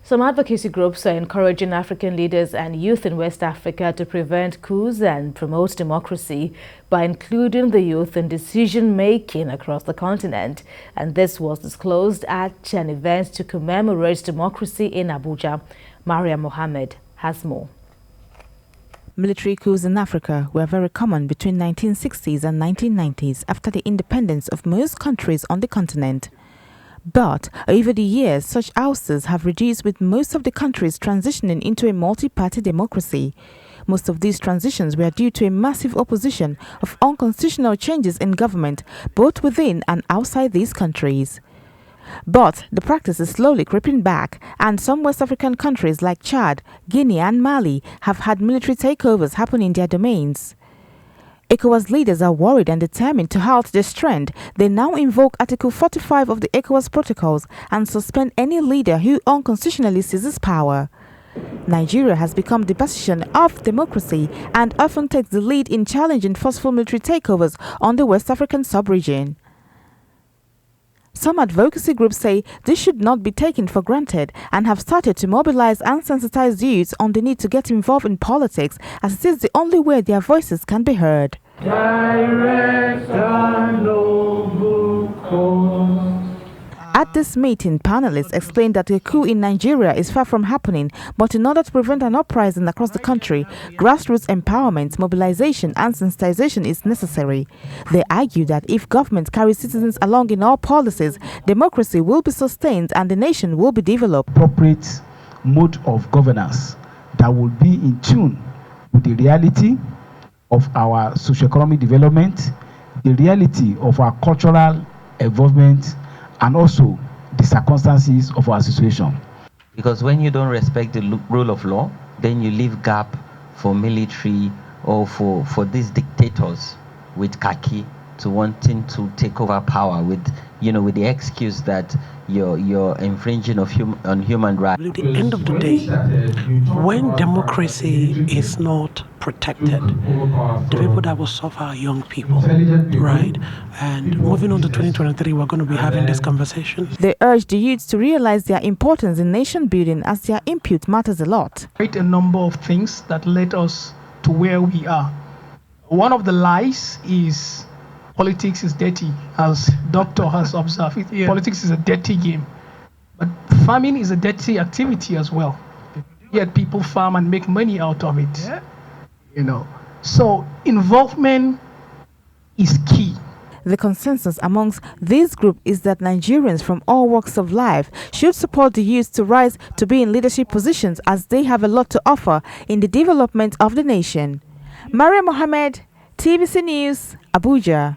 Some advocacy groups are encouraging African leaders and youth in West Africa to prevent coups and promote democracy by including the youth in decision-making across the continent. And this was disclosed at an event to commemorate democracy in Abuja. Maria Mohammed has more. Military coups in Africa were very common between 1960s and 1990s after the independence of most countries on the continent. But over the years, such ousters have reduced, with most of the countries transitioning into a multi-party democracy. Most of these transitions were due to a massive opposition of unconstitutional changes in government, both within and outside these countries. But the practice is slowly creeping back, and some West African countries like Chad, Guinea and Mali have had military takeovers happen in their domains. ECOWAS leaders are worried and determined to halt this trend. They now invoke Article 45 of the ECOWAS protocols and suspend any leader who unconstitutionally seizes power. Nigeria has become the bastion of democracy and often takes the lead in challenging forceful military takeovers on the West African sub-region. Some advocacy groups say this should not be taken for granted and have started to mobilize and sensitize youths on the need to get involved in politics, as it is the only way their voices can be heard. At this meeting, panelists explained that a coup in Nigeria is far from happening, but in order to prevent an uprising across the country, grassroots empowerment, mobilization and sensitization is necessary. They argue that if government carries citizens along in all policies, democracy will be sustained and the nation will be developed. Appropriate mode of governance that will be in tune with the reality of our socio-economic development, the reality of our cultural involvement, and also the circumstances of our situation. Because when you don't respect the rule of law, then you leave gap for military or for these dictators with khaki to wanting to take over power with the excuse that you're infringing on human rights. At the end of the day, when democracy is not protected, the people that will suffer are young people, right? And moving on to 2023, we're going to be having this conversation. They urge the youths to realize their importance in nation building, as their input matters a lot. Quite a number of things that led us to where we are. One of the lies is politics is dirty, as Doctor has observed. Yeah. Politics is a dirty game. But farming is a dirty activity as well. Yet people farm and make money out of it. Yeah. So involvement is key. The consensus amongst this group is that Nigerians from all walks of life should support the youth to rise to be in leadership positions, as they have a lot to offer in the development of the nation. Maria Mohammed, TVC News, Abuja.